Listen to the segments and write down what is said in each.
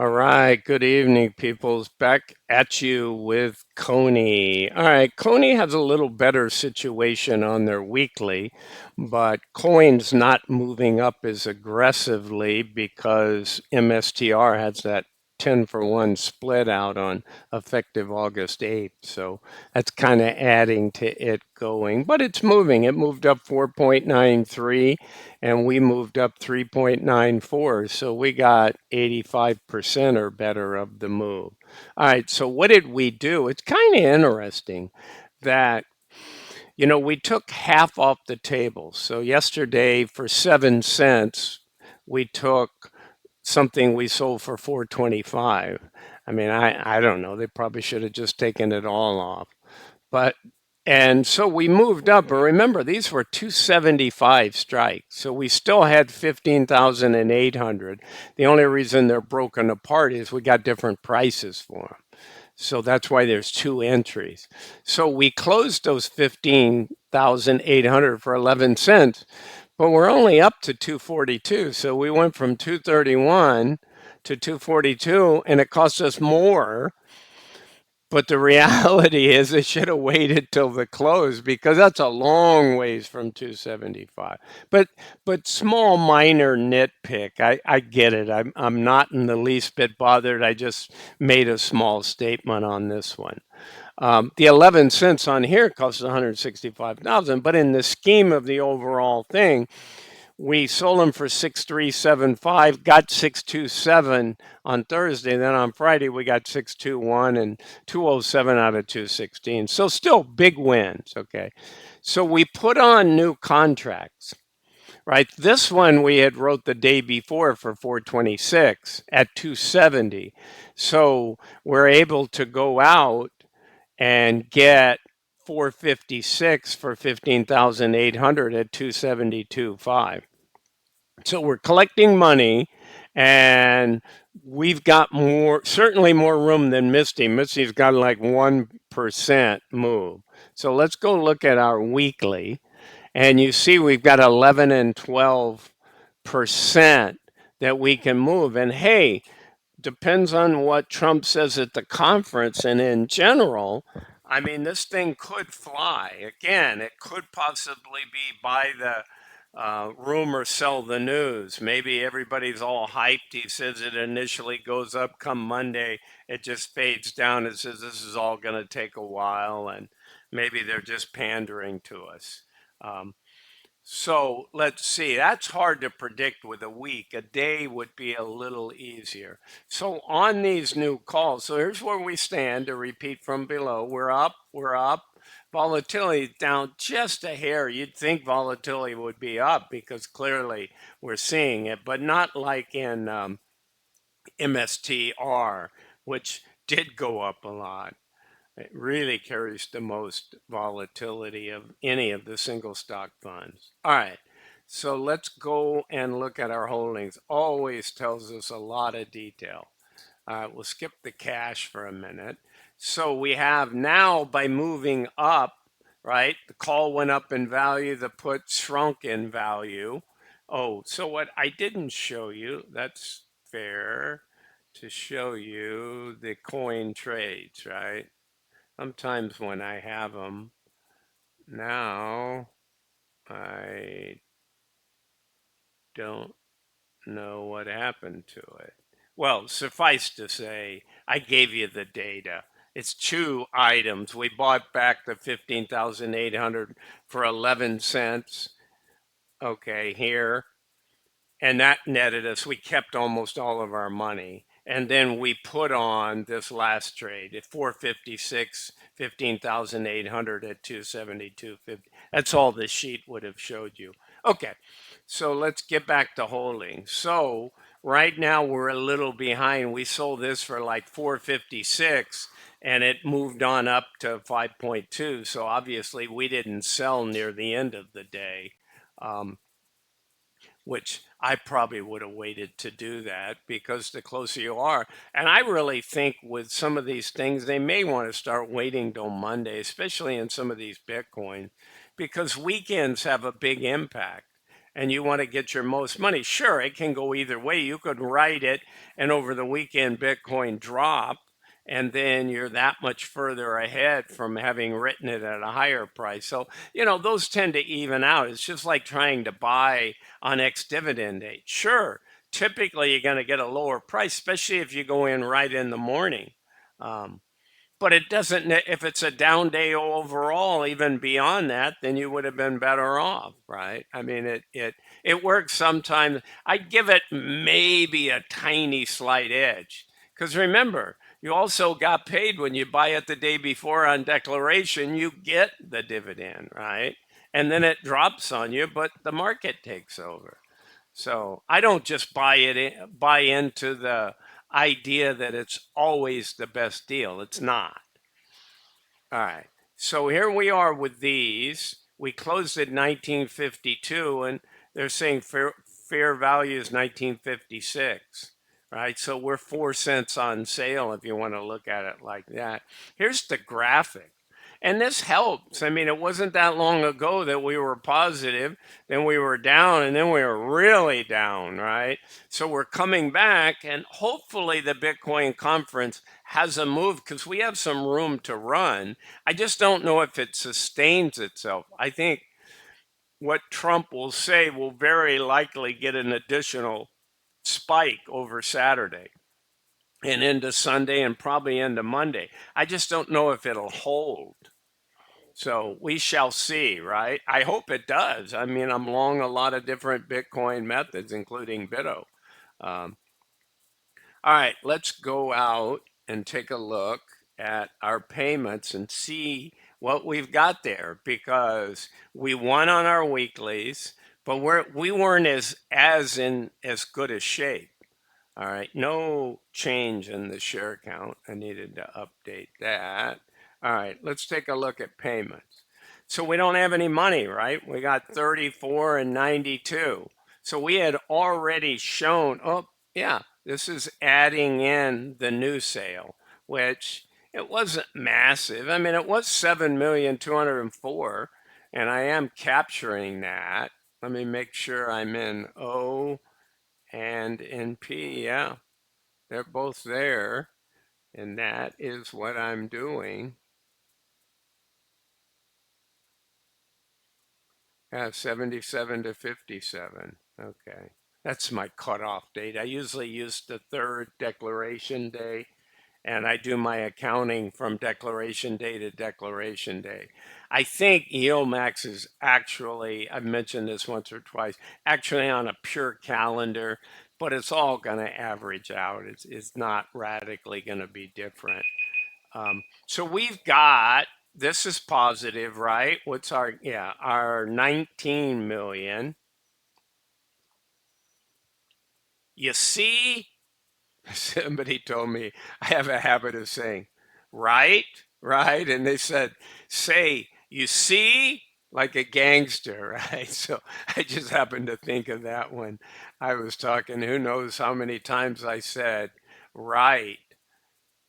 All right, good evening, peoples. Back at you with Coney. All right, Coney has a little better situation on their weekly, but coin's not moving up as aggressively because MSTR has that 10 for 1 split out on effective August 8th. So that's kind of adding to it going, but it's moving. It moved up 4.93 and we moved up 3.94. So we got 85% or better of the move. All right, so what did we do? It's kind of interesting that, we took half off the table. So yesterday, for 7 cents, we took something we sold for 425. I mean, I don't know. They probably should have just taken it all off. But and so we moved up, but remember these were 275 strikes. So we still had 15,800. The only reason they're broken apart is we got different prices for them. So that's why there's two entries. So we closed those 15,800 for 11 cents, but we're only up to 242. So we went from 231 to 242 and it cost us more, but the reality is they should have waited till the close because that's a long ways from 275. But small minor nitpick. I get it. I'm not in the least bit bothered. I just made a small statement on this one. The 11 cents on here costs 165,000, but in the scheme of the overall thing, we sold them for 6375, got 627 on Thursday. Then on Friday we got 621 and 207 out of 216. So still big wins. Okay. So we put on new contracts, right? This one we had wrote the day before for 426 at 270. So we're able to go out and get 456 for 15,800 at 272.5. So we're collecting money and we've got more, certainly more room than Misty. Misty's got like 1% move. So let's go look at our weekly and you see we've got 11 and 12% that we can move. And hey, depends on what Trump says at the conference and in general. I mean, this thing could fly. Again, it could possibly be buy the rumor, sell the news. Maybe everybody's all hyped. He says it initially goes up. Come Monday, it just fades down. It says this is all going to take a while, and maybe they're just pandering to us. Um, so let's see. That's hard to predict with a week. A day would be a little easier. So on these new calls, so here's where we stand to repeat from below. We're up, we're up. Volatility down just a hair. You'd think volatility would be up because clearly we're seeing it, but not like in MSTR, which did go up a lot. It really carries the most volatility of any of the single stock funds. All right, so let's go and look at our holdings. Always tells us a lot of detail. We'll skip the cash for a minute. So we have now by moving up, right? The call went up in value, the put shrunk in value. Oh, so what I didn't show you, that's fair to show you the coin trades, right? Sometimes when I have them now, I don't know what happened to it. Well, suffice to say, I gave you the data. It's two items. We bought back the 15,800 for 11 cents. Okay, here. And that netted us. We kept almost all of our money. And then we put on this last trade at 456, 15,800 at 272.50. That's all the sheet would have showed you. Okay, so let's get back to holding. So right now we're a little behind. We sold this for like 456 and it moved on up to 5.2. So obviously we didn't sell near the end of the day. Which I probably would have waited to do that because the closer you are. And I really think with some of these things, they may want to start waiting till Monday, especially in some of these Bitcoin, because weekends have a big impact. and you want to get your most money, sure, it can go either way. You could write it and over the weekend Bitcoin drop, and then you're that much further ahead from having written it at a higher price. So, those tend to even out. It's just like trying to buy on ex-dividend date. Sure, typically you're going to get a lower price, especially if you go in right in the morning. Um, but it doesn't, if it's a down day overall, even beyond that, then you would have been better off, right? I mean, it works sometimes. I'd give it maybe a tiny slight edge. Because remember, you also got paid when you buy it the day before on declaration, you get the dividend, right? And then it drops on you, but the market takes over. So I don't just buy into the idea that it's always the best deal. It's not. All right. So here we are with these. We closed at 1952, and they're saying fair value is 1956, right? So we're 4 cents on sale if you want to look at it like that. Here's the graphic. And this helps. I mean, it wasn't that long ago that we were positive, then we were down, and then we were really down, right? So we're coming back, and hopefully the Bitcoin conference has a move because we have some room to run. I just don't know if it sustains itself. I think what Trump will say will very likely get an additional spike over Saturday and into Sunday and probably into Monday. I just don't know if it'll hold. So we shall see, right? I hope it does. I mean, I'm long a lot of different Bitcoin methods, including Bitto. Um, all right, let's go out and take a look at our payments and see what we've got there because we won on our weeklies, but we weren't as good a shape. All right, no change in the share count. I needed to update that. All right, let's take a look at payments. So we don't have any money, right? We got 34 and 92. So we had already shown, oh, yeah, this is adding in the new sale, which it wasn't massive. I mean, it was 7,204,000, and I am capturing that. Let me make sure I'm in O and in P, yeah, they're both there. And that is what I'm doing. Yeah, 77 to 57. Okay. That's my cutoff date. I usually use the third declaration day, and I do my accounting from declaration day to declaration day. I think YieldMax is actually, I've mentioned this once or twice, actually on a pure calendar, but it's all going to average out. It's not radically going to be different. So we've got, this is positive, right? What's our, yeah, our 19 million. You see, somebody told me I have a habit of saying, right, right. And they said, say, you see, like a gangster, right? So I just happened to think of that when I was talking. Who knows how many times I said, right,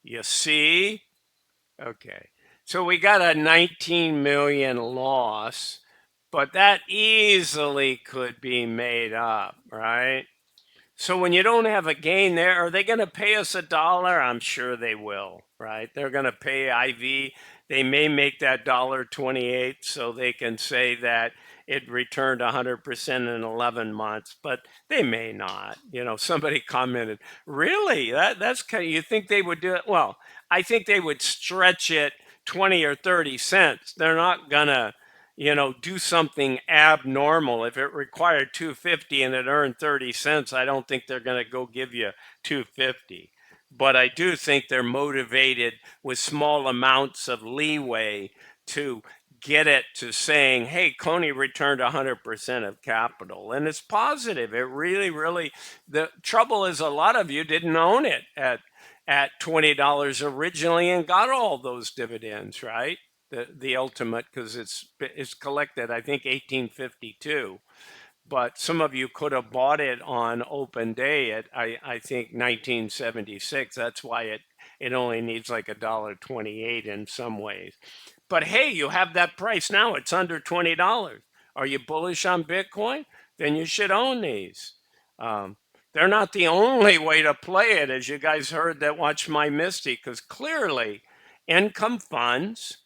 you see? Okay. So we got a 19 million loss, but that easily could be made up, right? So when you don't have a gain there, are they going to pay us $1? I'm sure they will, right? They're going to pay IV. They may make that $1.28 so they can say that it returned 100% in 11 months, but they may not. Somebody commented, really? That's kind of, you think they would do it? Well, I think they would stretch it 20 or 30 cents. They're not going to do something abnormal. If it required 250 and it earned 30 cents, I don't think they're going to go give you 250. But I do think they're motivated with small amounts of leeway to get it to saying, hey, Coney returned 100% of capital. And it's positive. It really, really, the trouble is a lot of you didn't own it at $20 originally and got all those dividends, right? The ultimate, because it's collected, I think, 1852. But some of you could have bought it on open day at I think 1976. That's why it only needs like $1.28 in some ways. But hey, you have that price now. It's under $20. Are you bullish on Bitcoin? Then you should own these. Um, they're not the only way to play it, as you guys heard that watch my Misty, because clearly income funds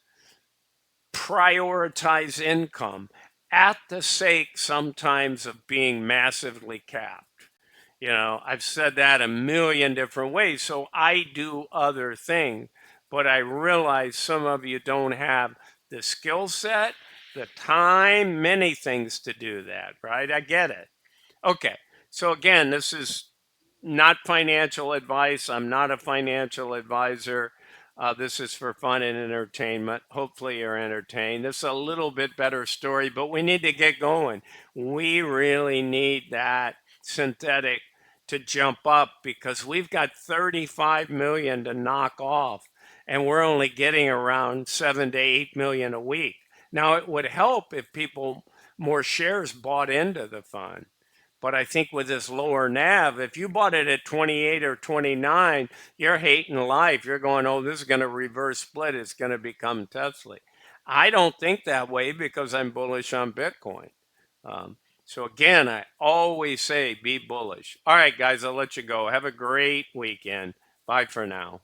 prioritize income at the sake sometimes of being massively capped. You know, I've said that a million different ways. So I do other things, but I realize some of you don't have the skill set, the time, many things to do that, right? I get it. Okay. So again, this is not financial advice. I'm not a financial advisor. This is for fun and entertainment. Hopefully, you're entertained. This is a little bit better story, but we need to get going. We really need that synthetic to jump up because we've got 35 million to knock off, and we're only getting around 7 to 8 million a week. Now, it would help if people more shares bought into the fund. But I think with this lower NAV, if you bought it at 28 or 29, you're hating life. You're going, oh, this is going to reverse split. It's going to become Tesla. I don't think that way because I'm bullish on Bitcoin. So again, I always say be bullish. All right, guys, I'll let you go. Have a great weekend. Bye for now.